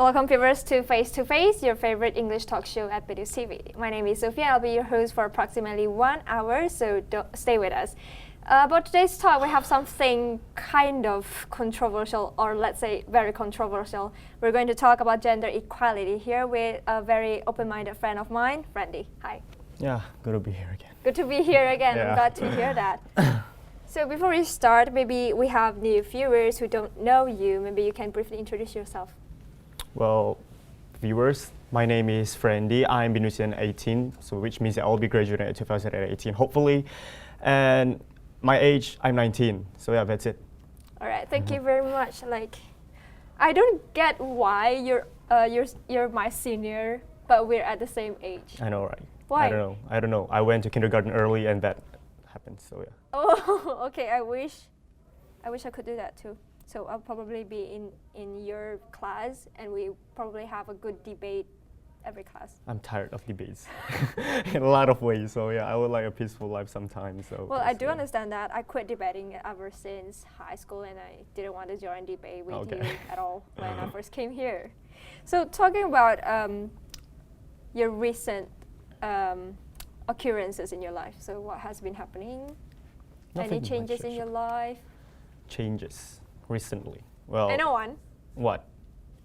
Welcome viewers to Face to Face, your favorite English talk show at BINUS TV. My name is Sophia. I'll be your host for approximately 1 hour, so stay with us. About today's talk, we have something kind of controversial, or let's say very controversial. We're going to talk about gender equality here with a very open-minded friend of mine, Randy. Hi. Yeah, good to be here again. Good to be here again. Yeah. I'm glad to hear that. So before we start, maybe we have new viewers who don't know you. Maybe you can briefly introduce yourself. Well, viewers, my name is Randy. I'm Binusian 18, so which means I will be graduating in 2018, hopefully. And my age, I'm 19. So yeah, that's it. All right, thank you very much. Like, I don't get why you're my senior, but we're at the same age. I know, right? Why? I don't know. I went to kindergarten early, and that happened. So yeah. Oh, okay. I wish I could do that too. So I'll probably be in your class, and we probably have a good debate every class. I'm tired of debates in a lot of ways. So yeah, I would like a peaceful life sometimes. So. Well, I do understand that. I quit debating ever since high school, and I didn't want to join debate with you at all when I first came here. So talking about your recent occurrences in your life. So what has been happening? Nothing Any changes much, in your life? Changes recently. Well. I know one. What?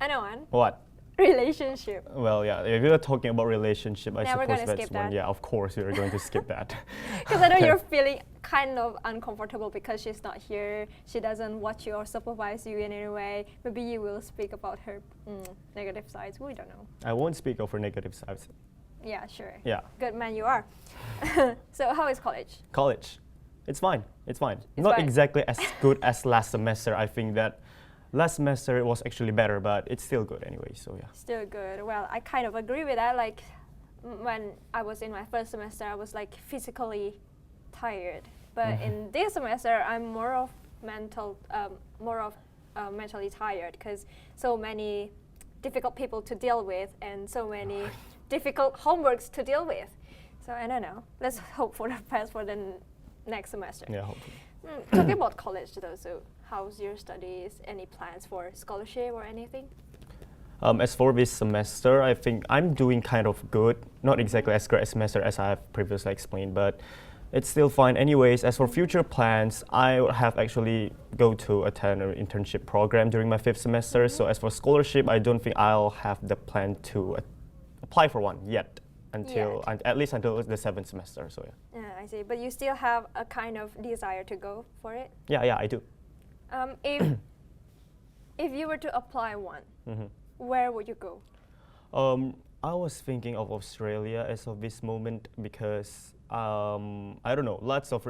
I know one. What? Relationship. Well, yeah, if you're talking about relationship, I We're suppose gonna that's skip one. that. Yeah, of course, we're going to skip that. Because I know you're feeling kind of uncomfortable because she's not here. She doesn't watch you or supervise you in any way. Maybe you will speak about her negative sides. We don't know. I won't speak of her negative sides. Yeah, sure. Yeah. Good man you are. So how is college? College, it's fine. It's fine. It's Not fine. exactly as good as last semester. I think that last semester it was actually better, but it's still good anyway. So yeah. Still good. Well, I kind of agree with that. Like when I was in my first semester, I was like physically tired. But in this semester, I'm more of mentally tired because so many difficult people to deal with and so many difficult homeworks to deal with. So I don't know. Let's hope for the best for the next semester. Yeah, hopefully. Talking about college though, so how's your studies? Any plans for scholarship or anything? As for this semester, I think I'm doing kind of good. Not exactly as great a semester as I have previously explained, but it's still fine. Anyways, as for future plans, I have actually go to attend an internship program during my 5th semester. So as for scholarship, I don't think I'll have the plan to apply for one yet. At least until the 7th semester. So yeah. Yeah, I see. But you still have a kind of desire to go for it? Yeah, I do. If you were to apply one, where would you go? I was thinking of Australia as of this moment because I don't know.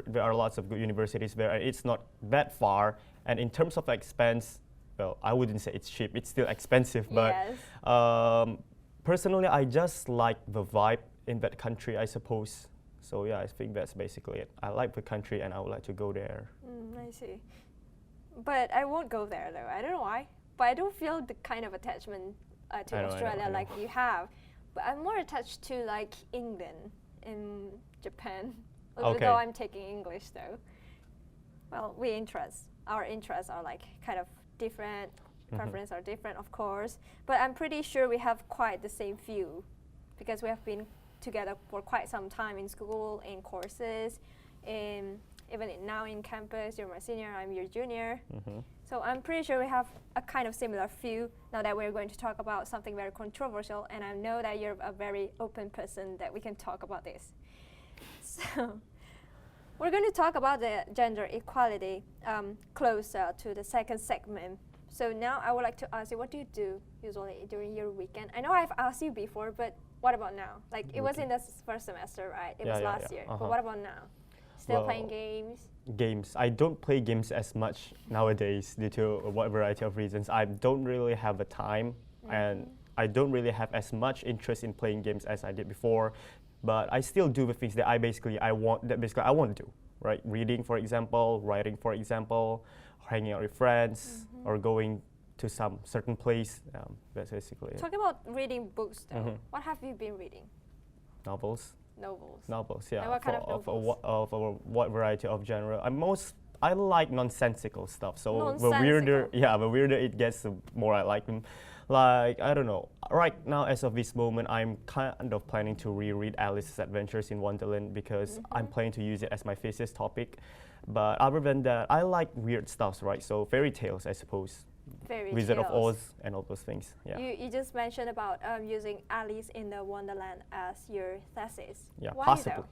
There are lots of good universities there, and it's not that far. And in terms of expense, well, I wouldn't say it's cheap. It's still expensive, but Yes. Personally, I just like the vibe in that country, I suppose. So yeah, I think that's basically it. I like the country, and I would like to go there. I see. But I won't go there though. I don't know why. But I don't feel the kind of attachment to Australia like you have. But I'm more attached to like England and Japan. Although I'm taking English though. Well, our interests are like kind of different. Preferences are different, of course. But I'm pretty sure we have quite the same view because we have been together for quite some time in school, in courses, and even now in campus. You're my senior, I'm your junior. So I'm pretty sure we have a kind of similar view now that we're going to talk about something very controversial, and I know that you're a very open person that we can talk about this. So we're going to talk about the gender equality closer to the second segment. So now I would like to ask you, what do you do usually during your weekend? I know I've asked you before, but what about now? Like it was in the first semester, right? It was last year. But what about now? Still playing games? Games. I don't play games as much nowadays due to a wide variety of reasons. I don't really have the time, and I don't really have as much interest in playing games as I did before. But I still do the things that I want to do. Right? Reading, for example, writing, for example, hanging out with friends, or going to some certain place. That's basically it. Talking about reading books, though, what have you been reading? Novels. Novels, yeah. And what kind of novels? Of a wide variety of genre. I like nonsensical stuff. So Nonsensical. the weirder it gets, the more I like them. Like, I don't know. Right now, as of this moment, I'm kind of planning to reread Alice's Adventures in Wonderland because I'm planning to use it as my thesis topic. But other than that, I like weird stuff, right? So fairy tales, I suppose. Fairy Wizard of tales. Oz and all those things. Yeah. You just mentioned about using Alice in the Wonderland as your thesis. Yeah, Why possibly. though?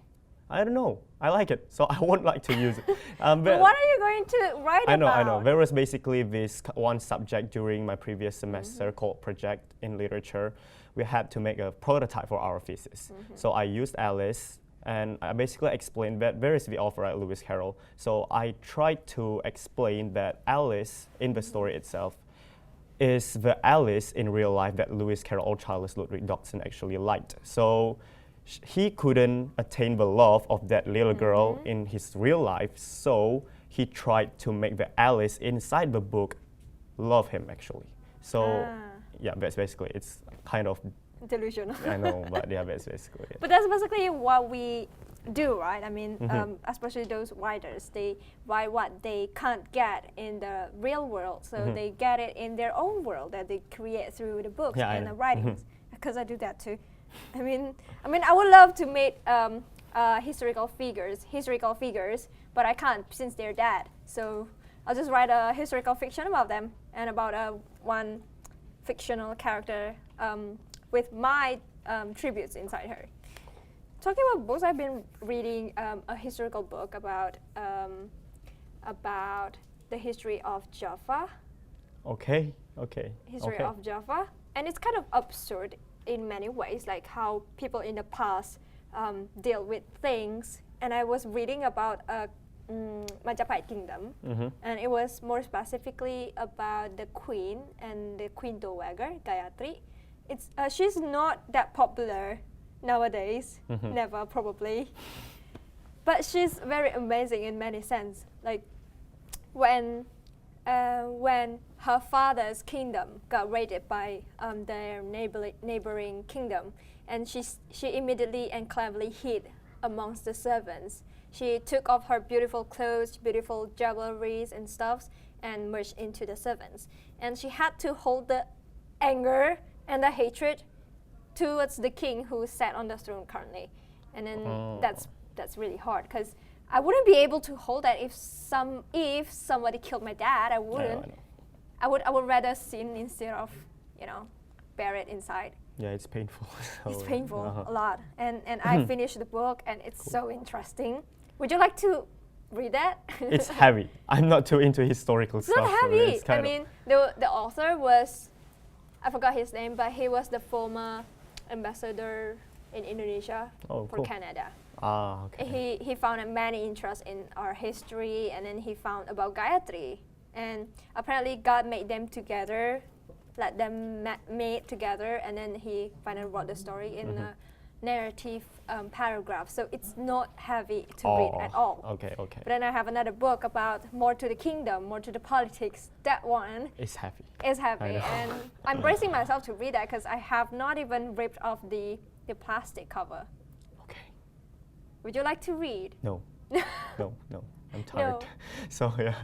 I don't know. I like it, so I won't like to use it. But what are you going to write I know. about? There was basically this one subject during my previous semester called project in literature. We had to make a prototype for our thesis. So I used Alice, and I basically explained that there is the author, right, Lewis Carroll. So I tried to explain that Alice in the story itself is the Alice in real life that Lewis Carroll or Charles Ludwig Dodgson actually liked. So he couldn't attain the love of that little girl in his real life, so he tried to make the Alice inside the book love him actually. So yeah, that's basically, it's kind of delusional. I know, but yeah, that's basically it. But that's basically what we do, right? I mean, especially those writers, they write what they can't get in the real world, so they get it in their own world that they create through the books and the writings. Because I do that too. I mean, I would love to make historical figures, but I can't since they're dead. So I'll just write a historical fiction about them and about one fictional character with my tributes inside her. Talking about books, I've been reading a historical book about the history of Java. Okay. History of Java, and it's kind of absurd in many ways, like how people in the past deal with things. And I was reading about Majapahit Kingdom, and it was more specifically about the queen and the queen dowager, Gayatri. It's she's not that popular nowadays, never probably, but she's very amazing in many sense. Like when her father's kingdom got raided by their neighboring kingdom, and she immediately and cleverly hid amongst the servants. She took off her beautiful clothes, beautiful jewelries and stuffs, and merged into the servants. And she had to hold the anger and the hatred towards the king who sat on the throne currently. And then that's really hard, because I wouldn't be able to hold that if somebody killed my dad. I wouldn't. I would rather sin instead of, bear it inside. Yeah, it's painful. It's painful a lot. And I finished the book, and it's so interesting. Would you like to read that? It's heavy. I'm not too into historical stuff. It's not heavy. So I mean, the author was, I forgot his name, but he was the former ambassador in Indonesia for Canada. Okay. He found many interests in our history, and then he found about Gayatri. And apparently God made them together, let them mate together, and then he finally wrote the story in a narrative paragraph. So it's not heavy to read at all. Okay. But then I have another book about more to the kingdom, more to the politics. That one is heavy. And I'm bracing myself to read that because I have not even ripped off the plastic cover. Okay. Would you like to read? No. No. I'm tired. No. So yeah.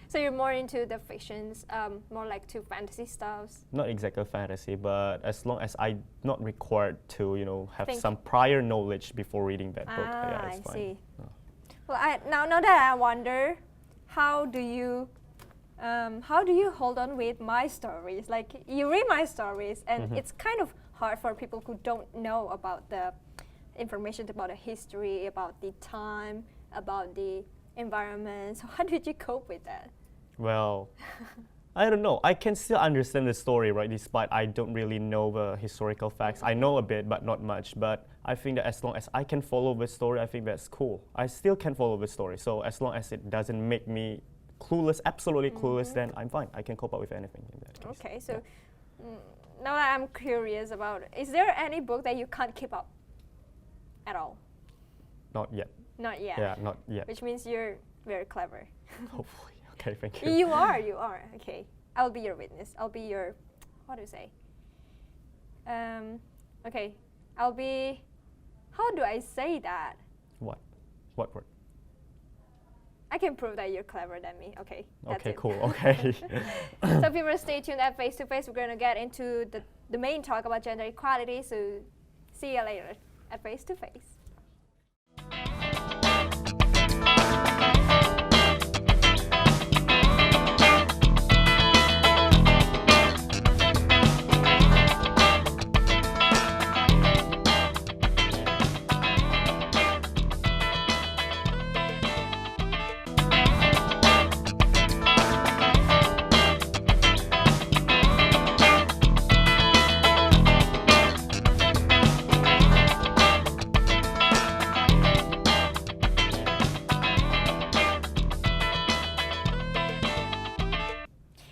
So you're more into the fictions, more like to fantasy stuffs? Not exactly fantasy, but as long as I'm not required to, have Think. some prior knowledge before reading that book, yeah, it's I fine. see. Well, now that I wonder, how do you hold on with my stories? Like, you read my stories, and it's kind of hard for people who don't know about the information about the history, about the time, about the environment. So how did you cope with that? Well, I don't know. I can still understand the story, right? Despite I don't really know the historical facts. I know a bit, but not much. But I think that as long as I can follow the story, I think that's cool. I still can follow the story. So as long as it doesn't make me clueless, absolutely clueless, then I'm fine. I can cope up with anything in that case. Okay, so now that I'm curious about it, is there any book that you can't keep up at all? Not yet. Not yet. Yeah, not yet. Which means you're very clever. Hopefully. Okay, thank you. You are. Okay. I'll be your witness. I'll be your, what do you say? Okay. I'll be, how do I say that? What? What word? I can prove that you're cleverer than me. Okay. That's Okay, it. cool. Okay. So people stay tuned at Face to Face. We're going to get into the main talk about gender equality. So see you later at Face to Face.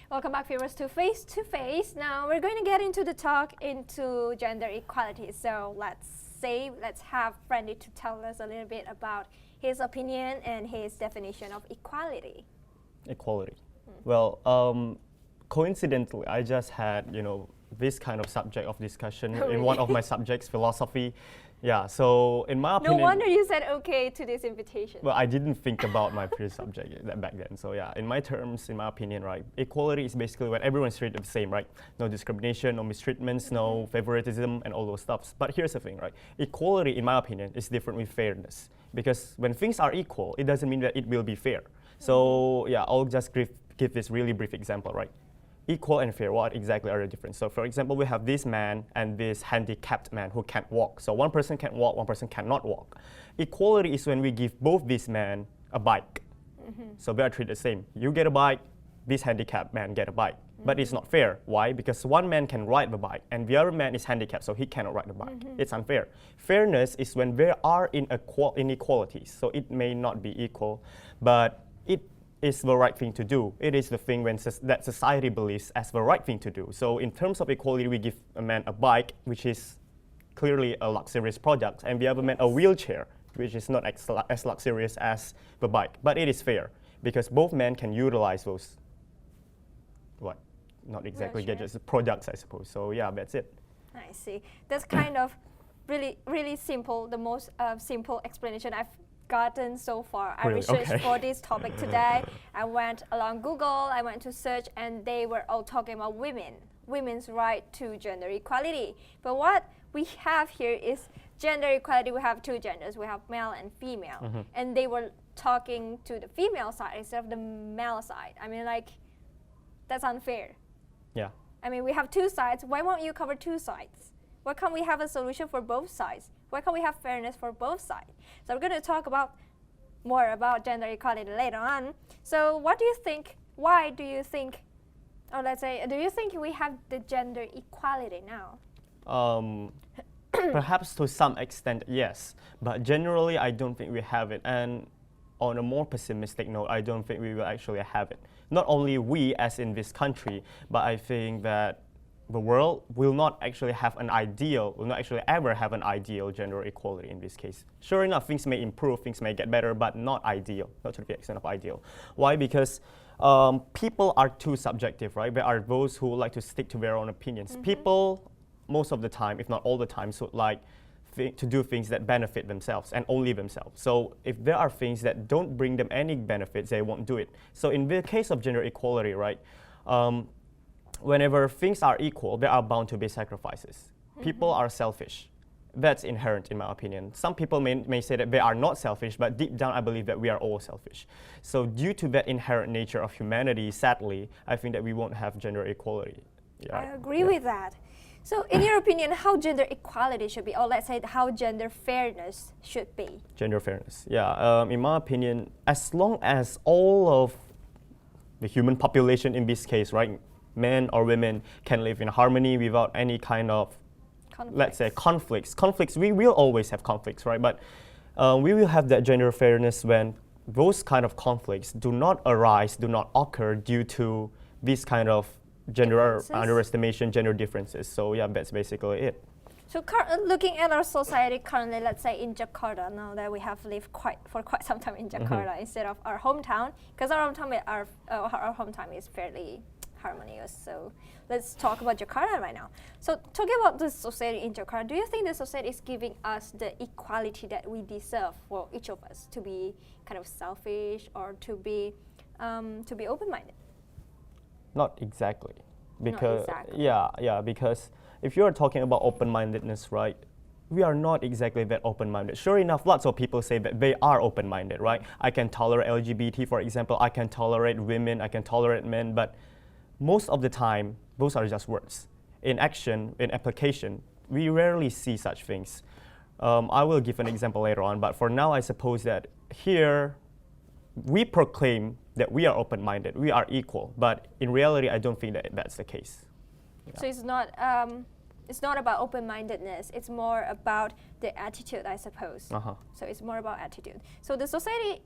Welcome back, viewers, to Face to Face. Now we're going to get into the talk into gender equality. So let's have Brandy to tell us a little bit about his opinion and his definition of equality. Equality. Well, coincidentally, I just had this kind of subject of discussion in one of my subjects, philosophy. Yeah, so in my opinion... No wonder you said okay to this invitation. Well, I didn't think about my previous subject back then. So yeah, in my terms, in my opinion, right, equality is basically when everyone's treated the same, right? No discrimination, no mistreatments, no favoritism, and all those stuffs. But here's the thing, right? Equality, in my opinion, is different with fairness. Because when things are equal, it doesn't mean that it will be fair. So yeah, I'll just give this really brief example, right? Equal and fair, what exactly are the difference? So for example, we have this man and this handicapped man who can't walk. So one person can walk, one person cannot walk. Equality is when we give both these men a bike. So they are treated the same. You get a bike, this handicapped man get a bike. But it's not fair. Why? Because one man can ride the bike and the other man is handicapped, so he cannot ride the bike. It's unfair. Fairness is when there are inequalities. So it may not be equal, but it is the right thing to do. It is the thing that society believes as the right thing to do. So in terms of equality, we give a man a bike, which is clearly a luxurious product, and the other man a wheelchair, which is not as luxurious as the bike. But it is fair, because both men can utilize those, not exactly gadgets, products, I suppose. So yeah, that's it. I see. That's kind of really simple, the most simple explanation I've gotten so far. I researched for this topic today. I went along Google, I went to search, and they were all talking about women's right to gender equality. But what we have here is gender equality. We have two genders. We have male and female. And they were talking to the female side instead of the male side. I mean, like, that's unfair. Yeah. I mean, we have two sides. Why won't you cover two sides? Why can't we have a solution for both sides? Why can't we have fairness for both sides? So we're going to talk more about gender equality later on. So what do you think, why do you think, or let's say, do you think we have the gender equality now? Perhaps to some extent, yes. But generally, I don't think we have it. And on a more pessimistic note, I don't think we will actually have it. Not only we, as in this country, but I think that the world will not actually have an ideal, will not actually ever have an ideal gender equality in this case. Sure enough, things may improve, things may get better, but not ideal, not to the extent of ideal. Why? Because people are too subjective, right? There are those who like to stick to their own opinions. People, most of the time, if not all the time, would like to do things that benefit themselves and only themselves. So if there are things that don't bring them any benefits, they won't do it. So in the case of gender equality, right? Whenever things are equal, there are bound to be sacrifices. People are selfish. That's inherent in my opinion. Some people may say that they are not selfish, but deep down I believe that we are all selfish. So due to that inherent nature of humanity, sadly, I think that we won't have gender equality. Yeah. I agree with that. So in your opinion, how gender equality should be, or let's say how gender fairness should be? Gender fairness, yeah. In my opinion, as long as all of the human population in this case, right, men or women can live in harmony without any kind of, let's say, conflicts. Conflicts, we will always have conflicts, right? But we will have that gender fairness when those kind of conflicts do not arise, do not occur due to this kind of gender underestimation, gender differences. So yeah, that's basically it. So looking at our society currently, let's say in Jakarta, now that we have lived for quite some time in Jakarta instead of our hometown, because our hometown is fairly harmonious. So let's talk about Jakarta right now. So talking about the society in Jakarta, do you think the society is giving us the equality that we deserve for each of us, to be kind of selfish or to be open-minded? Not exactly. Because Not exactly. yeah, because if you're talking about open-mindedness, right, we are not exactly that open-minded. Sure enough, lots of people say that they are open-minded, right? I can tolerate LGBT, for example. I can tolerate women. I can tolerate men. But most of the time, those are just words. In action, in application, we rarely see such things. I will give an example later on. But for now, I suppose that here, we proclaim that we are open-minded, we are equal. But in reality, I don't think that that's the case. Yeah. So it's not about open-mindedness, it's more about the attitude, I suppose. So it's more about attitude. So the society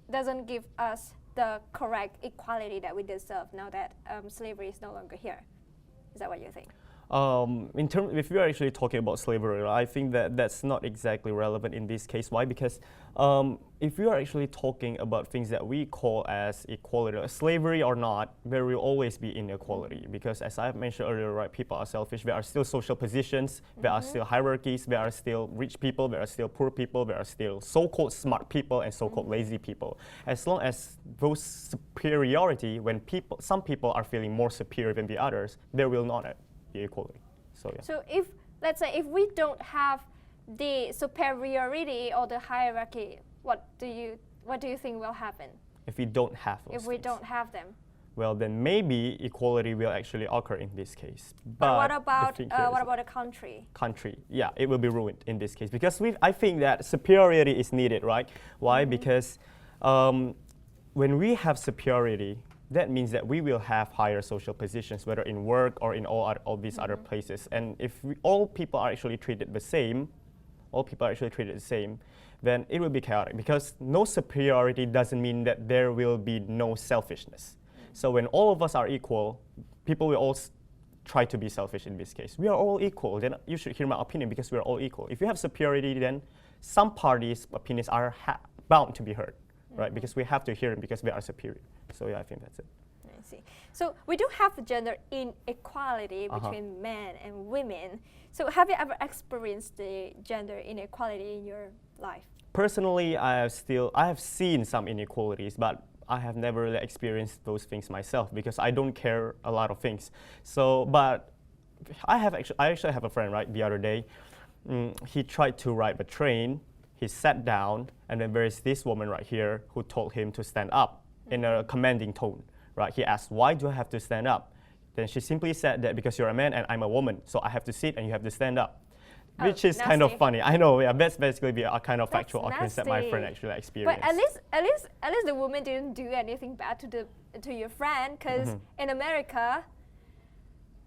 doesn't give us the correct equality that we deserve now that slavery is no longer here. Is that what you think? If we are actually talking about slavery, I think that that's not exactly relevant in this case. Why? Because if we are actually talking about things that we call as equality, slavery or not, there will always be inequality. Because as I've mentioned earlier, right, people are selfish. There are still social positions. There are still hierarchies. There are still rich people. There are still poor people. There are still so-called smart people and so-called lazy people. As long as those superiority, when some people are feeling more superior than the others, there will not be equality. So yeah. So if, let's say, if we don't have the superiority or the hierarchy, what do you think will happen? If we don't have those If we things, don't have them. well, then maybe equality will actually occur in this case. But what about a country? Country, yeah, it will be ruined in this case because I think that superiority is needed, right? Why? Because when we have superiority, that means that we will have higher social positions, whether in work or in all these other places. And if all people are actually treated the same, then it will be chaotic because no superiority doesn't mean that there will be no selfishness. So when all of us are equal, people will all try to be selfish in this case. We are all equal, then you should hear my opinion because we are all equal. If you have superiority, then some parties' opinions are bound to be heard, right? Because we have to hear them because we are superior. So yeah, I think that's it. I see. So we do have gender inequality between men and women. So have you ever experienced the gender inequality in your life? Personally, I have seen some inequalities, but I have never really experienced those things myself because I don't care a lot of things. So, but I actually have a friend, right, the other day. He tried to ride the train, he sat down, and then there is this woman right here who told him to stand up in a commanding tone, right? He asked, why do I have to stand up? Then she simply said that because you're a man and I'm a woman, so I have to sit and you have to stand up. Which is kind of funny. I know, yeah, that's basically a kind of factual occurrence that my friend actually experienced. But at least the woman didn't do anything bad to your friend, because in America,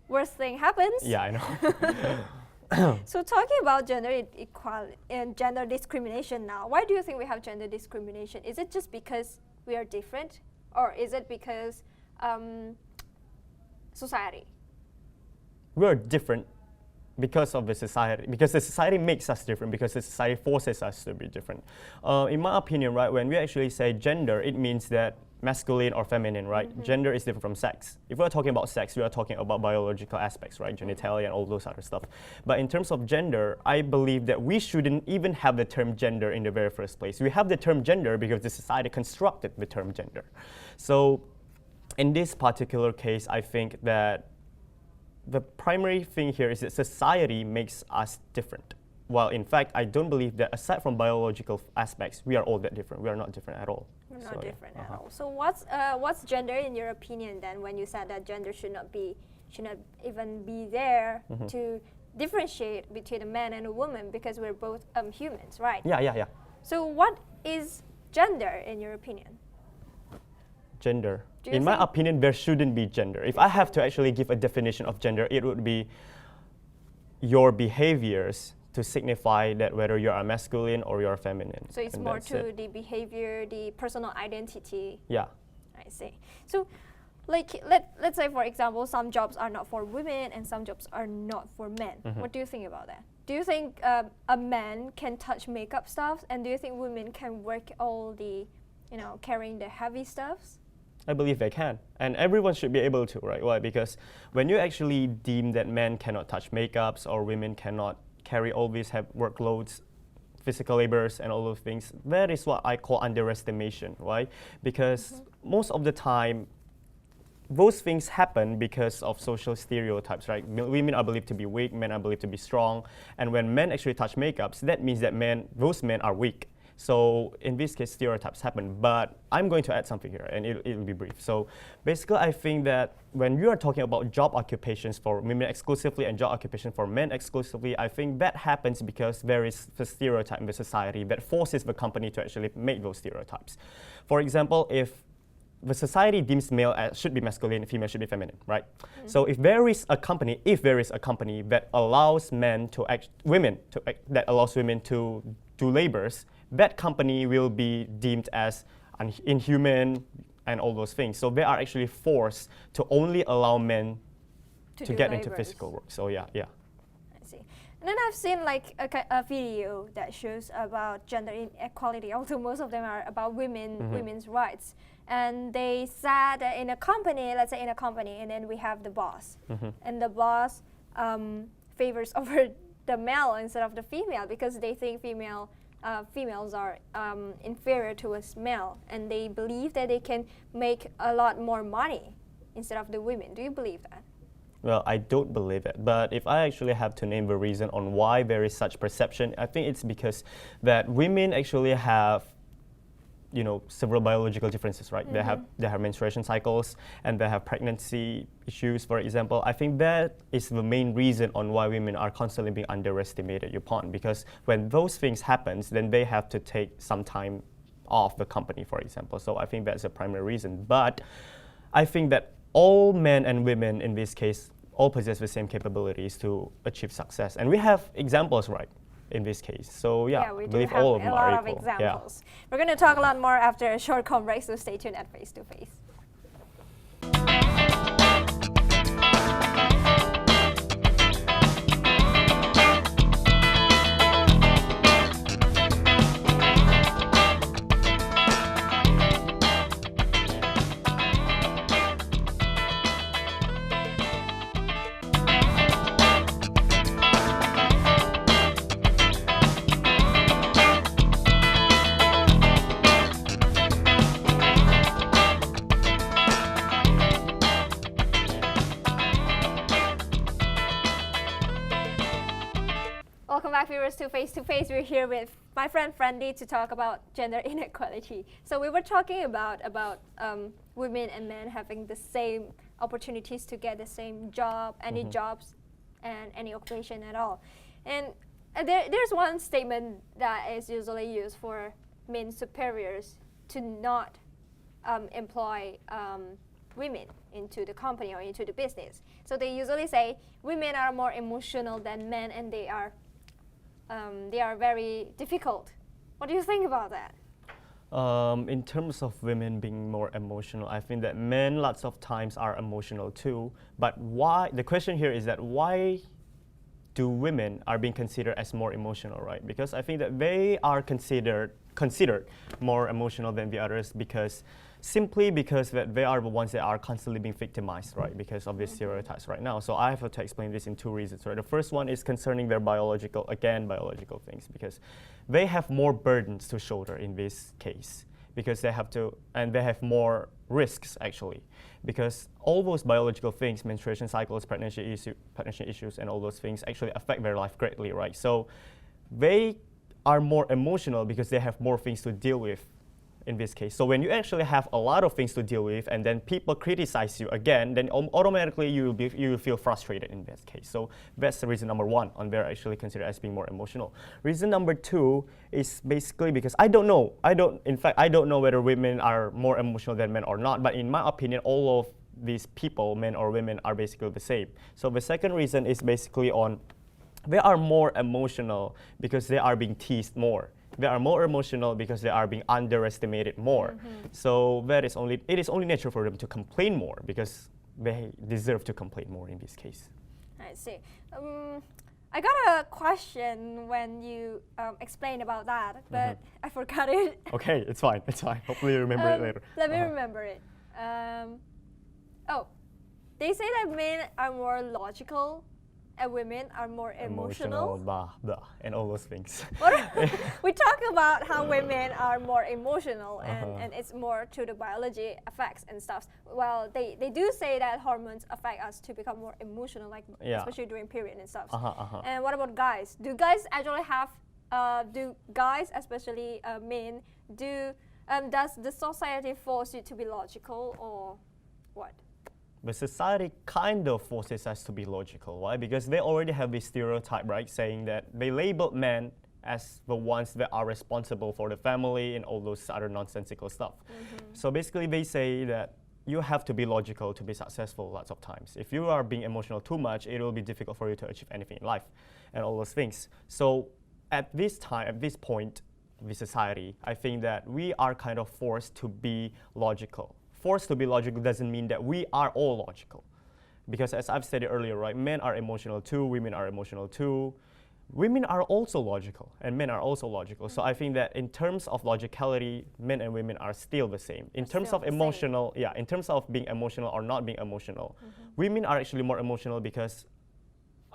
worst thing happens. Yeah, I know. So talking about gender equality and gender discrimination now, why do you think we have gender discrimination? Is it just because we are different, or is it because society? We are different because of the society, because the society makes us different, because the society forces us to be different. In my opinion, right, when we actually say gender, it means that masculine or feminine, right? Gender is different from sex. If we're talking about sex, we are talking about biological aspects, right? Genitalia and all those other stuff. But in terms of gender, I believe that we shouldn't even have the term gender in the very first place. We have the term gender because the society constructed the term gender. So in this particular case, I think that the primary thing here is that society makes us different. While in fact, I don't believe that aside from biological aspects, we are all that different. We are not different at all. We're not different at all. So what's gender in your opinion then, when you said that gender should not even be there to differentiate between a man and a woman, because we're both humans, right? Yeah. So what is gender in your opinion? Gender. In my opinion, there shouldn't be gender. If I have to actually give a definition of gender, it would be your behaviors to signify that whether you're a masculine or you're a feminine. So it's more to the behavior, the personal identity. Yeah. I see. So like let's say, for example, some jobs are not for women and some jobs are not for men. What do you think about that? Do you think a man can touch makeup stuff, and do you think women can work all the, carrying the heavy stuffs? I believe they can. And everyone should be able to, right? Why? Because when you actually deem that men cannot touch makeups or women cannot carry all these workloads, physical labors and all those things, that is what I call underestimation, right? Because most of the time, those things happen because of social stereotypes, right? Women are believed to be weak, men are believed to be strong, and when men actually touch makeups, that means that those men are weak. So in this case, stereotypes happen, but I'm going to add something here, and it'll be brief. So basically, I think that when you are talking about job occupations for women exclusively and job occupation for men exclusively, I think that happens because there is the stereotype in the society that forces the company to actually make those stereotypes. For example, if the society deems male should be masculine, female should be feminine, right? So if there is a company that allows that allows women to do labors, that company will be deemed as inhuman and all those things. So they are actually forced to only allow men to get into physical work. So yeah. I see. And then I've seen like a video that shows about gender inequality, although most of them are about women's rights. And they said that in a company, let's say in a company, and then we have the boss. And the boss favors over the male instead of the female because they think females are inferior towards male, and they believe that they can make a lot more money instead of the women. Do you believe that? Well, I don't believe it, but if I actually have to name the reason on why there is such perception, I think it's because that women actually have several biological differences, right? They have menstruation cycles and they have pregnancy issues, for example. I think that is the main reason on why women are constantly being underestimated upon, because when those things happens, then they have to take some time off the company, for example. So I think that's the primary reason. But I think that all men and women in this case all possess the same capabilities to achieve success. And we have examples, right? In this case. So yeah, we I do believe have all of them a are lot of equal. examples. We're going to talk a lot more after a short com break, so stay tuned at Face to Face. Welcome back, viewers, to Face to Face. We're here with my friend Friendly to talk about gender inequality. So we were talking about women and men having the same opportunities to get the same job, any jobs, and any occupation at all. And there's one statement that is usually used for men superiors to not employ women into the company or into the business. So they usually say women are more emotional than men, and they are very difficult. What do you think about that? In terms of women being more emotional, I think that men lots of times are emotional too. But why? The question here is that why do women are being considered as more emotional, right? Because I think that they are considered more emotional than the others simply because that they are the ones that are constantly being victimized, right? Because of these stereotypes right now. So I have to explain this in two reasons, right? The first one is concerning their biological things, because they have more burdens to shoulder in this case, because they have more risks actually, because all those biological things, menstruation cycles, pregnancy issues, and all those things actually affect their life greatly, right? So they are more emotional because they have more things to deal with in this case. So when you actually have a lot of things to deal with and then people criticize you again, then automatically you will feel frustrated in this case. So that's the reason number one on they're actually considered as being more emotional. Reason number two is basically because I don't know whether women are more emotional than men or not, but in my opinion, all of these people, men or women, are basically the same. So the second reason is basically on they are more emotional because they are being teased more. They are more emotional because they are being underestimated more. So it is only natural for them to complain more because they deserve to complain more in this case. I see. I got a question when you explained about that, but I forgot it. Okay, it's fine. Hopefully you remember it later. Let me remember it. Oh, they say that men are more logical and women are more emotional. Blah, blah, and all those things. We talk about how women are more emotional and it's more to the biology effects and stuff. Well, they do say that hormones affect us to become more emotional, like especially during period and stuff. And what about guys? Do guys actually have, do guys, especially men, does the society force you to be logical or what? But society kind of forces us to be logical. Why? Because they already have this stereotype, right? Saying that they label men as the ones that are responsible for the family and all those other nonsensical stuff. So basically they say that you have to be logical to be successful lots of times. If you are being emotional too much, it will be difficult for you to achieve anything in life and all those things. So at this time, at this point with society, I think that we are kind of forced to be logical. Forced to be logical doesn't mean that we are all logical. Because as I've stated earlier, right, men are emotional too, women are emotional too. Women are also logical, and men are also logical. So I think that in terms of logicality, men and women are still the same. In terms of emotional, in terms of being emotional or not being emotional, women are actually more emotional because,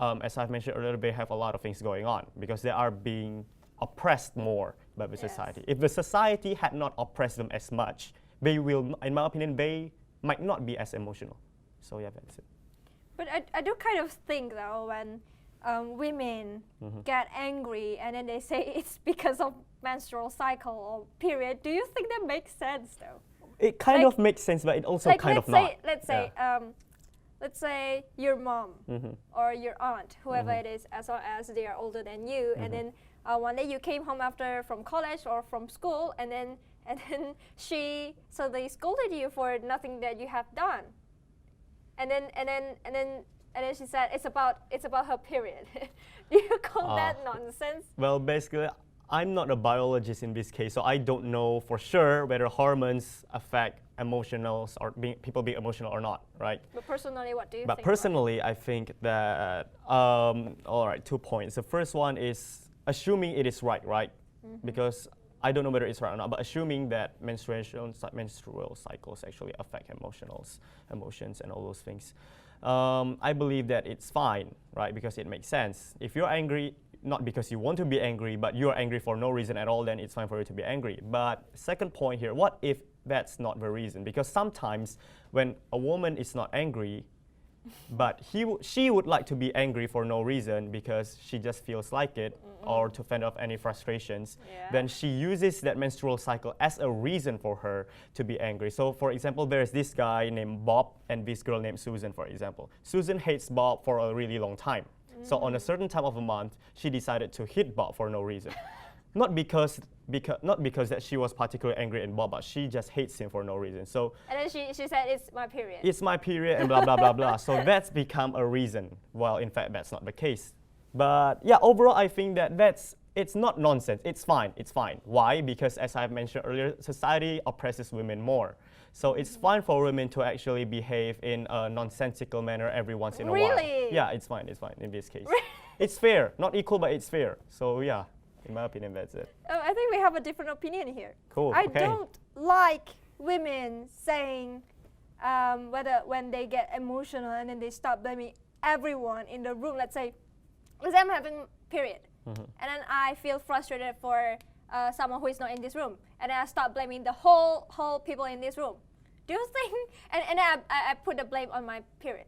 as I've mentioned earlier, they have a lot of things going on because they are being oppressed more by the society. If the society had not oppressed them as much, they will, in my opinion, they might not be as emotional. So yeah, that's it. But I do kind of think though when women get angry and then they say it's because of menstrual cycle or period, do you think that makes sense though? It kind of makes sense, but it also kind of not. Let's say your mom or your aunt, whoever it is, as long as they are older than you, and then one day you came home from college or from school, and then they scolded you for nothing that you have done, and then she said it's about her period. Do you call that nonsense? Well, basically, I'm not a biologist in this case, so I don't know for sure whether hormones affect emotionals or people being emotional or not, right? But personally, what do you think? But personally, I think that all right, 2 points. The first one is assuming it is right? Because I don't know whether it's right or not, but assuming that menstrual cycles actually affect emotions and all those things, I believe that it's fine, right? Because it makes sense. If you're angry, not because you want to be angry, but you're angry for no reason at all, then it's fine for you to be angry. But second point here, what if that's not the reason? Because sometimes when a woman is not angry, but she would like to be angry for no reason because she just feels like it or to fend off any frustrations, then she uses that menstrual cycle as a reason for her to be angry. So for example, there's this guy named Bob and this girl named Susan, for example. Susan hates Bob for a really long time. So on a certain time of the month, she decided to hit Bob for no reason. Not because that she was particularly angry at Bob, but she just hates him for no reason. So and then she said it's my period. It's my period and blah blah blah blah. So that's become a reason. Well, in fact, that's not the case. But yeah, overall, I think that it's not nonsense. It's fine. It's fine. Why? Because as I've mentioned earlier, society oppresses women more. So it's fine for women to actually behave in a nonsensical manner every once in a while. Really? Yeah, it's fine. It's fine in this case. It's fair. Not equal, but it's fair. So yeah. In my opinion, that's it. I think we have a different opinion here. Cool. I don't like women saying when they get emotional and then they start blaming everyone in the room. Let's say I'm having period, and then I feel frustrated for someone who is not in this room, and then I start blaming the whole people in this room. Do you think? And I put the blame on my period.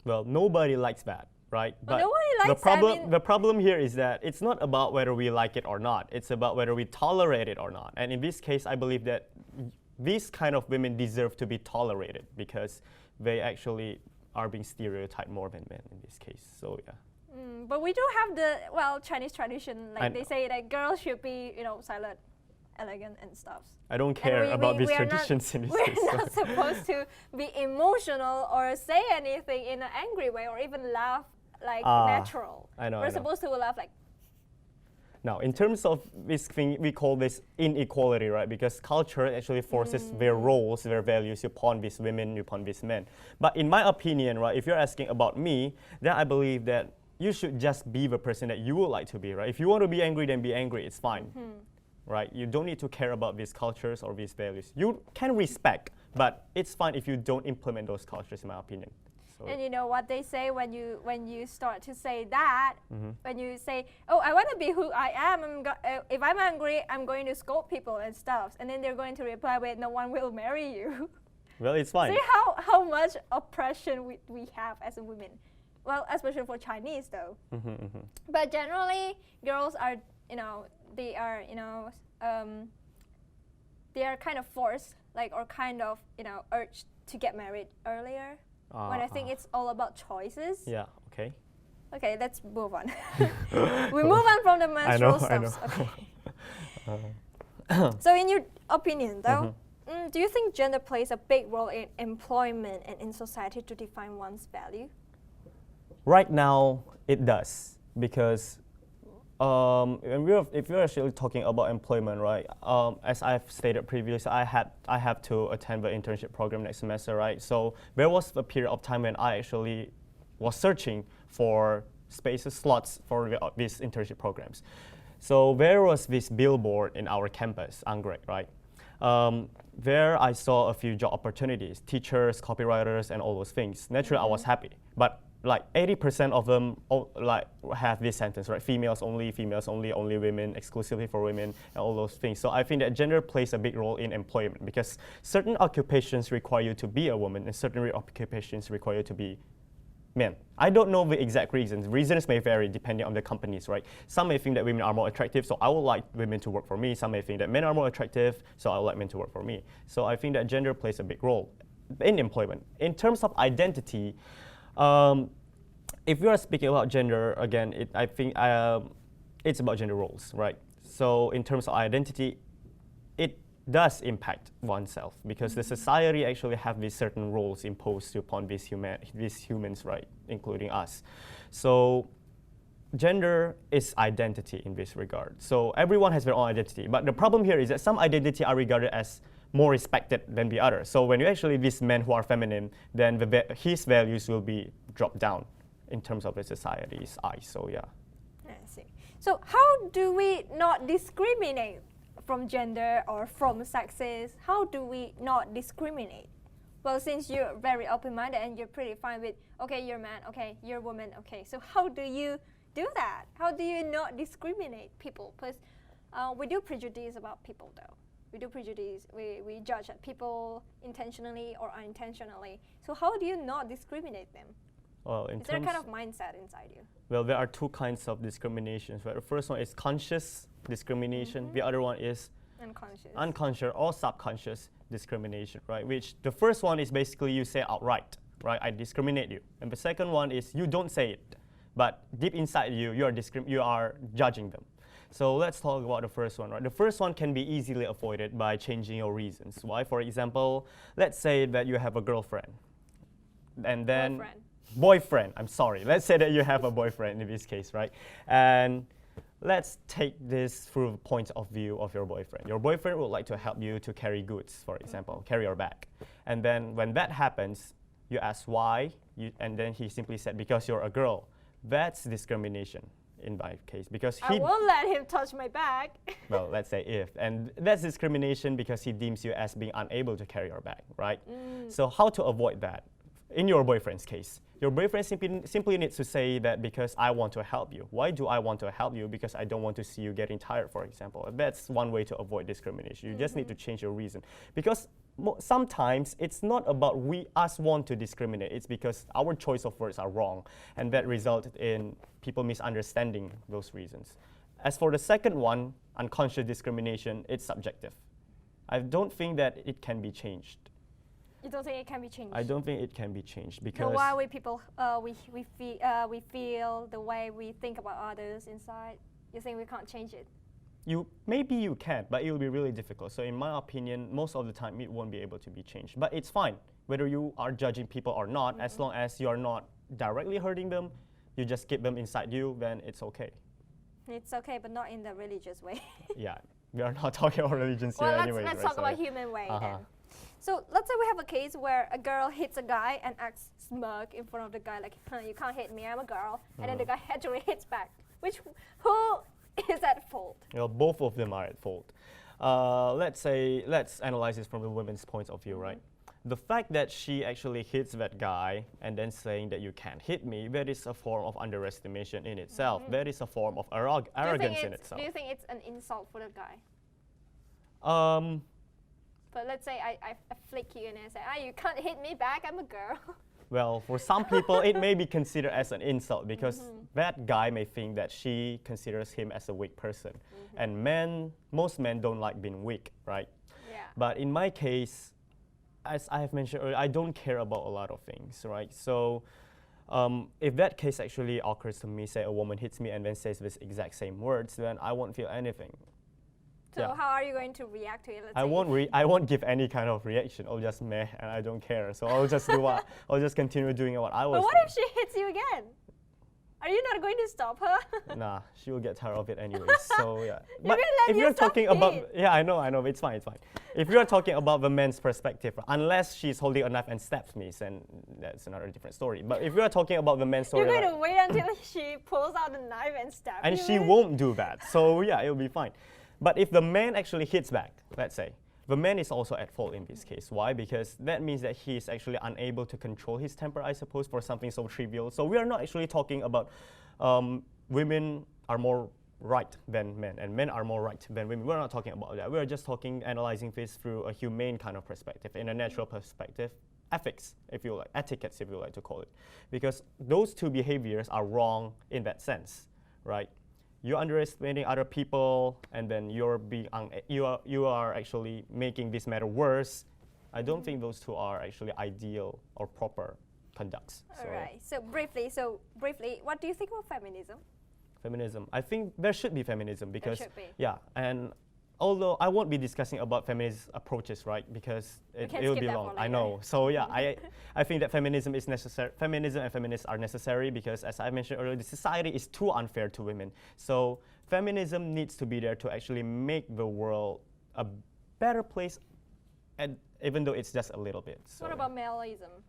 Well, nobody likes that. Right? But nobody likes the problem here is that it's not about whether we like it or not. It's about whether we tolerate it or not. And in this case, I believe that these kind of women deserve to be tolerated because they actually are being stereotyped more than men in this case. So yeah. But we do have the Chinese tradition, like they say that girls should be silent, elegant and stuff. I don't care about these traditions in this case. We're not supposed to be emotional or say anything in an angry way or even laugh like natural. We're supposed to laugh like. Now, in terms of this thing, we call this inequality, right? Because culture actually forces their roles, their values upon these women, upon these men. But in my opinion, right, if you're asking about me, then I believe that you should just be the person that you would like to be, right? If you want to be angry, then be angry. It's fine, right? You don't need to care about these cultures or these values. You can respect, But it's fine if you don't implement those cultures, in my opinion. So and you know what they say when you start to say that, when you say, oh, I want to be who I am, if I'm angry, I'm going to scold people and stuff, and then they're going to reply with, no one will marry you. Well, it's fine. See how much oppression we have as a women. Well, especially for Chinese though. But generally, girls are, they are, they are kind of forced, like, or kind of, urged to get married earlier. When I think it's all about choices. Yeah, okay. Okay, let's move on. We move on from the menstrual stuff. Okay. So in your opinion though, do you think gender plays a big role in employment and in society to define one's value? Right now, it does, because if we're actually talking about employment, right? As I've stated previously, I have to attend the internship program next semester, right? So there was a period of time when I actually was searching for spaces, slots for these internship programs. So there was this billboard in our campus, Anggrek, right? There I saw a few job opportunities, teachers, copywriters, and all those things. Naturally, I was happy, but like 80% of them have this sentence, right? Females only, only women, exclusively for women, and all those things. So I think that gender plays a big role in employment, because certain occupations require you to be a woman and certain occupations require you to be men. I don't know the exact reasons. Reasons may vary depending on the companies, right? Some may think that women are more attractive, so I would like women to work for me. Some may think that men are more attractive, so I would like men to work for me. So I think that gender plays a big role in employment. In terms of identity, if we are speaking about gender, again, I think it's about gender roles, right? So in terms of identity, it does impact oneself, because the society actually have these certain roles imposed upon these humans, right, including us. So gender is identity in this regard. So everyone has their own identity, but the problem here is that some identity are regarded as more respected than the other. So when you actually these men who are feminine, then his values will be dropped down in terms of the society's eyes. So yeah. I see. So how do we not discriminate from gender or from sexes? How do we not discriminate? Well, since you're very open-minded and you're pretty fine with, okay, you're a man, okay, you're a woman, okay. So how do you do that? How do you not discriminate people? Because we do prejudice about people though. We do prejudice, we judge at people intentionally or unintentionally. So how do you not discriminate them? Well, is there a kind of mindset inside you? Well, there are two kinds of discriminations. Right? The first one is conscious discrimination. The other one is unconscious or subconscious discrimination, right? Which the first one is basically you say outright, right? I discriminate you. And the second one is you don't say it, but deep inside you, you are judging them. So let's talk about the first one, right? The first one can be easily avoided by changing your reasons. Why? For example, let's say that you have a girlfriend, and then boyfriend. I'm sorry. Let's say that you have a boyfriend in this case, right? And let's take this through the point of view of your boyfriend. Your boyfriend would like to help you to carry goods, for example, carry your bag. And then when that happens, you ask why, and then he simply said, because you're a girl. That's discrimination in my case, because I won't let him touch my bag. Well, let's say if. And that's discrimination because he deems you as being unable to carry your bag, right? So how to avoid that? In your boyfriend's case, your boyfriend simply needs to say that because I want to help you. Why do I want to help you? Because I don't want to see you getting tired, for example. That's one way to avoid discrimination. You just need to change your reason. Because sometimes it's not about us want to discriminate. It's because our choice of words are wrong, and that resulted in people misunderstanding those reasons. As for the second one, unconscious discrimination, it's subjective. I don't think that it can be changed. You don't think it can be changed? I don't think it can be changed because. So why we people we feel the way we think about others inside? You think we can't change it? Maybe you can, but it will be really difficult. So in my opinion, most of the time it won't be able to be changed. But it's fine whether you are judging people or not, as long as you are not directly hurting them. You just keep them inside you, then it's okay. It's okay, but not in the religious way. Yeah, we are not talking about religions here anyway. Let's talk about human way then. So let's say we have a case where a girl hits a guy and acts smug in front of the guy, like, you can't hit me, I'm a girl. And then the guy actually hits back. Who is at fault? Well, both of them are at fault. Let's analyze this from the women's point of view, right? the fact that she actually hits that guy and then saying that you can't hit me, that is a form of underestimation in itself. That is a form of arrogance in itself. Do you think it's an insult for the guy? But let's say I flick you and I say, you can't hit me back, I'm a girl. Well, for some people, it may be considered as an insult because that guy may think that she considers him as a weak person. And most men don't like being weak, right? Yeah. But in my case, as I have mentioned earlier, I don't care about a lot of things, right? So if that case actually occurs to me, say a woman hits me and then says this exact same words, then I won't feel anything. So how are you going to react to it? I won't give any kind of reaction. I'll just meh, and I don't care. So I'll just I'll just continue doing what I was But what doing. if she hits you again? Are you not going to stop her? Nah, she will get tired of it anyway. So yeah. But if you're talking about, I know, it's fine. If you're talking about the man's perspective, unless she's holding a knife and stabs me, then that's another different story. But if you're talking about the man's story, you're going to wait until she pulls out the knife and stabs you. And she won't do that. So yeah, it'll be fine. But if the man actually hits back, let's say, the man is also at fault in this case. Why? Because that means that he is actually unable to control his temper, I suppose, for something so trivial. So we are not actually talking about women are more right than men, and men are more right than women. We're not talking about that. We're just analyzing this through a humane kind of perspective, in a natural perspective, ethics, if you like, etiquettes, if you like to call it. Because those two behaviors are wrong in that sense, right? You're underestimating other people, and then you are actually making this matter worse. I don't think those two are actually ideal or proper conducts. All right. So briefly, what do you think about feminism? Feminism. I think there should be feminism because there should be. Yeah, and although I won't be discussing about feminist approaches, right? Because it will be long. I know. So yeah, I think that feminism is necessary. Feminism and feminists are necessary because, as I mentioned earlier, the society is too unfair to women. So feminism needs to be there to actually make the world a better place, and even though it's just a little bit. So what about maleism?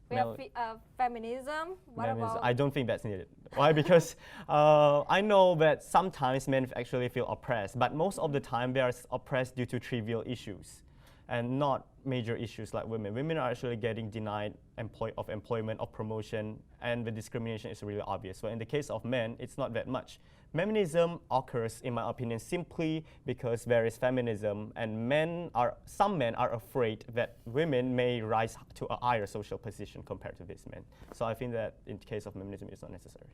We have feminism. What about? I don't think that's needed. Why? Because I know that sometimes men actually feel oppressed, but most of the time they are oppressed due to trivial issues and not major issues like women. Women are actually getting denied employment or promotion, and the discrimination is really obvious. So in the case of men, it's not that much. Feminism occurs, in my opinion, simply because there is feminism, and some men are afraid that women may rise to a higher social position compared to these men. So I think that in the case of feminism, it's not necessary.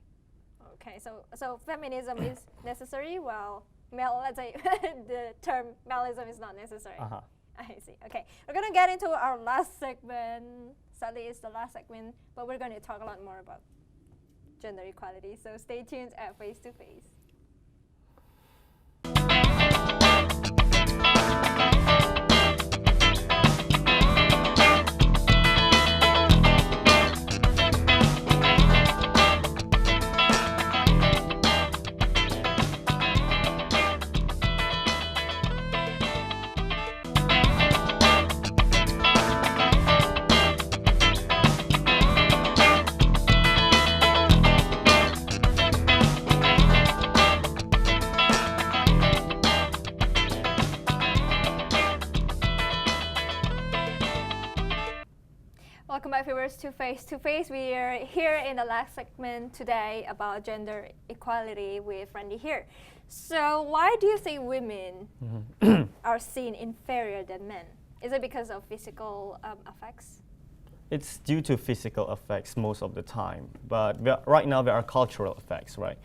Okay, so feminism is necessary, while let's say the term maleism is not necessary. I see. Okay, we're going to get into our last segment. Sadly, it's the last segment, but we're going to talk a lot more about gender equality. So stay tuned at Face to Face. Welcome back, viewers, to Face to Face. We are here in the last segment today about gender equality with Randy here. So why do you think women are seen inferior than men? Is it because of physical effects? It's due to physical effects most of the time, but right now there are cultural effects, right?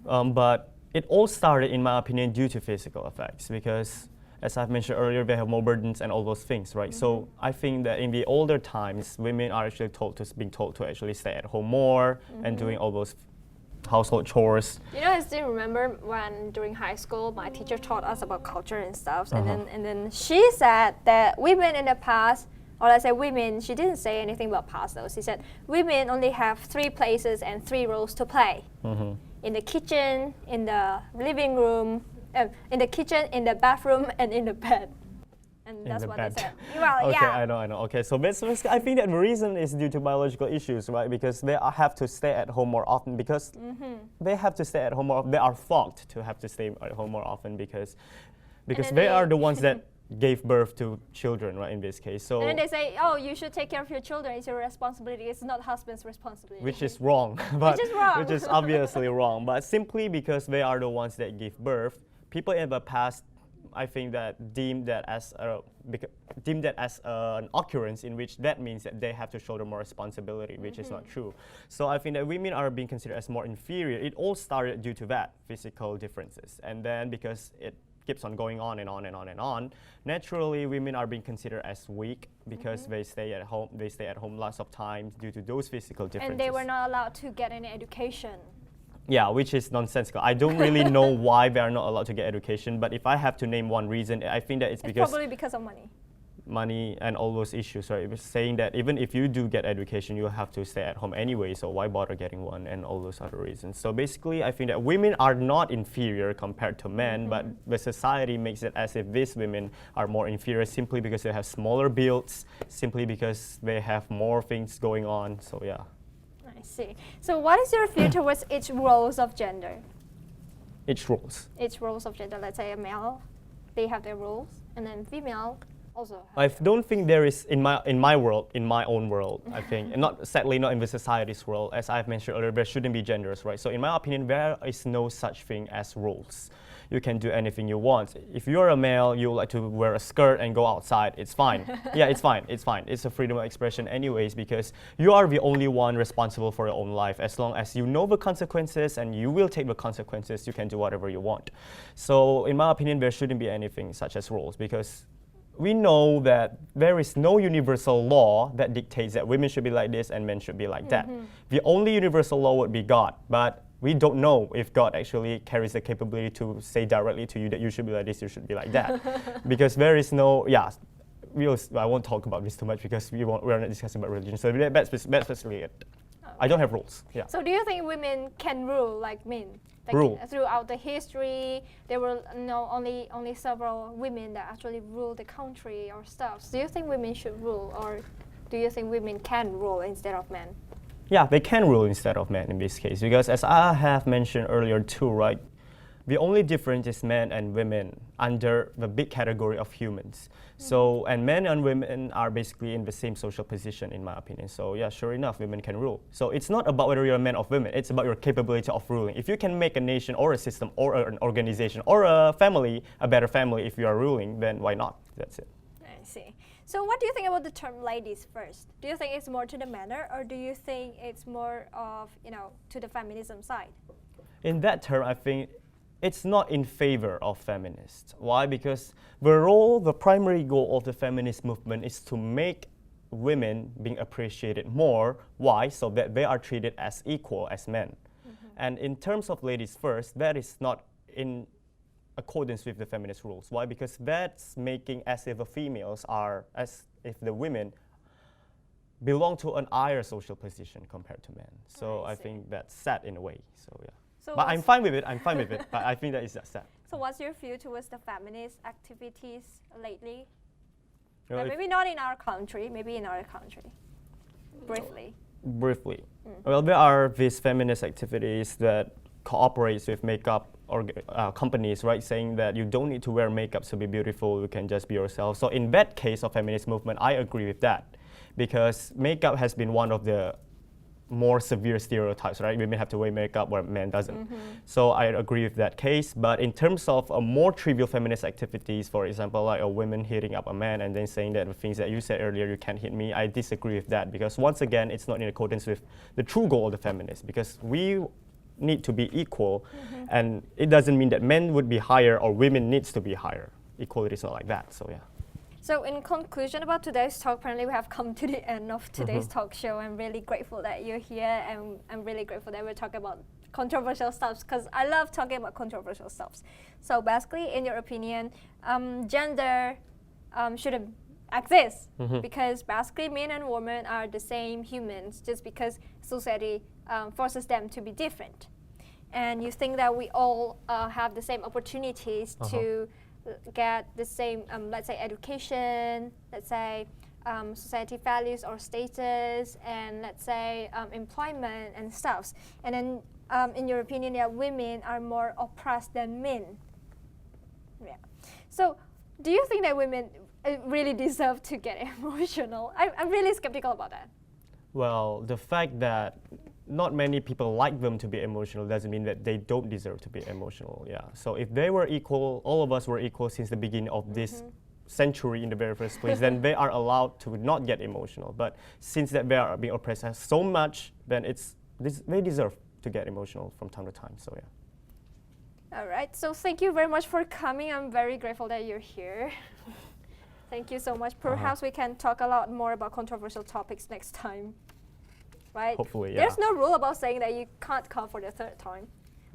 But it all started, in my opinion, due to physical effects because, as I've mentioned earlier, they have more burdens and all those things, right? So I think that in the older times, women are actually being told to actually stay at home more and doing all those household chores. You know, I still remember when during high school, my teacher taught us about culture and stuff, and then she said that women in the past, or let's say women, she didn't say anything about past though. She said women only have 3 places and 3 roles to play: in the kitchen, in the living room, in the kitchen, in the bathroom, and in the bed. And that's what they said. Well, okay, yeah. I know. Okay, so basically, I think that the reason is due to biological issues, right? Because they have to stay at home more often because they have to stay at home more often. They are thought to have to stay at home more often because they are the ones that gave birth to children, right, in this case. So and then they say, oh, you should take care of your children, it's your responsibility, it's not husband's responsibility. which is wrong. Which is obviously wrong. But simply because they are the ones that give birth, people in the past, I think that deemed that as an occurrence in which that means that they have to shoulder more responsibility, which is not true. So I think that women are being considered as more inferior. It all started due to that, physical differences. And then because it keeps on going on and on and on and on, naturally women are being considered as weak because they stay at home lots of times due to those physical differences. And they were not allowed to get any education. Yeah, which is nonsensical. I don't really know why they are not allowed to get education, but if I have to name one reason, I think that it's because probably because of money. Money and all those issues, right? It was saying that even if you do get education, you have to stay at home anyway, so why bother getting one, and all those other reasons. So basically, I think that women are not inferior compared to men, but the society makes it as if these women are more inferior simply because they have smaller builds, simply because they have more things going on, so yeah. I see. So what is your view towards each roles of gender? Each roles? Each roles of gender. Let's say a male, they have their roles, and then female also have I don't think there is, in my own world, I think, and sadly not in the society's world, as I've mentioned earlier, there shouldn't be genders, right? So in my opinion, there is no such thing as roles. You can do anything you want. If you're a male, you like to wear a skirt and go outside, it's fine. Yeah, it's fine, it's fine. It's a freedom of expression anyways, because you are the only one responsible for your own life. As long as you know the consequences and you will take the consequences, you can do whatever you want. So in my opinion, there shouldn't be anything such as rules, because we know that there is no universal law that dictates that women should be like this and men should be like that. The only universal law would be God, but we don't know if God actually carries the capability to say directly to you that you should be like this, you should be like that. Because there is no, I won't talk about this too much because we're not discussing about religion. So that's basically it. Okay. I don't have rules. Yeah. So do you think women can rule like men? Like rule. Throughout the history, there were only several women that actually ruled the country or stuff. So do you think women should rule, or do you think women can rule instead of men? Yeah, they can rule instead of men in this case, because as I have mentioned earlier too, right, the only difference is men and women under the big category of humans. So, and men and women are basically in the same social position in my opinion. So yeah, sure enough, women can rule. So it's not about whether you're a man or women, it's about your capability of ruling. If you can make a nation or a system or an organization or a family, a better family if you are ruling, then why not? That's it. I see. So what do you think about the term ladies first? Do you think it's more to the manner, or do you think it's more of, to the feminism side? In that term, I think it's not in favor of feminists. Why? Because the primary goal of the feminist movement is to make women being appreciated more. Why? So that they are treated as equal as men. And in terms of ladies first, that is not in accordance with the feminist rules. Why? Because that's making as if the females are, as if the women belong to an higher social position compared to men. So I think that's sad in a way. So yeah. So but I'm fine with it. But I think that is just sad. So what's your view towards the feminist activities lately? Maybe not in our country. Maybe in our country. Briefly. Briefly. Well, there are these feminist activities that cooperates with makeup companies, right, saying that you don't need to wear makeup to be beautiful, you can just be yourself. So in that case of feminist movement, I agree with that, because makeup has been one of the more severe stereotypes, right? Women have to wear makeup where men doesn't. So I agree with that case. But in terms of more trivial feminist activities, for example, like a woman hitting up a man and then saying that the things that you said earlier, you can't hit me, I disagree with that, because once again, it's not in accordance with the true goal of the feminists, because we need to be equal, and it doesn't mean that men would be higher or women needs to be higher. Equality is not like that, so yeah. So in conclusion about today's talk, apparently we have come to the end of today's talk show. I'm really grateful that you're here, and I'm really grateful that we're talking about controversial stuff, because I love talking about controversial stuff. So basically, in your opinion, gender shouldn't exist, because basically men and women are the same humans, just because society forces them to be different. And you think that we all have the same opportunities to get the same, let's say, education, let's say, society values or status, and let's say employment and stuff. And then in your opinion, that women are more oppressed than men. Yeah. So Do you think that women really deserve to get emotional? I'm really skeptical about that. Well, the fact that not many people like them to be emotional doesn't mean that they don't deserve to be emotional. Yeah. So if they were equal, all of us were equal since the beginning of this century in the very first place, then they are allowed to not get emotional. But since that they are being oppressed so much, then they deserve to get emotional from time to time. So yeah. All right. So thank you very much for coming. I'm very grateful that you're here. Thank you so much. Perhaps we can talk a lot more about controversial topics next time. Right? Hopefully, yeah. There's no rule about saying that you can't come for the third time.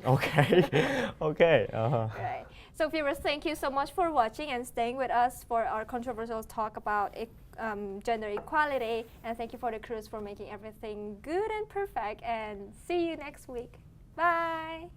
Okay. Okay. Right. So viewers, thank you so much for watching and staying with us for our controversial talk about gender equality. And thank you for the crews for making everything good and perfect. And see you next week. Bye.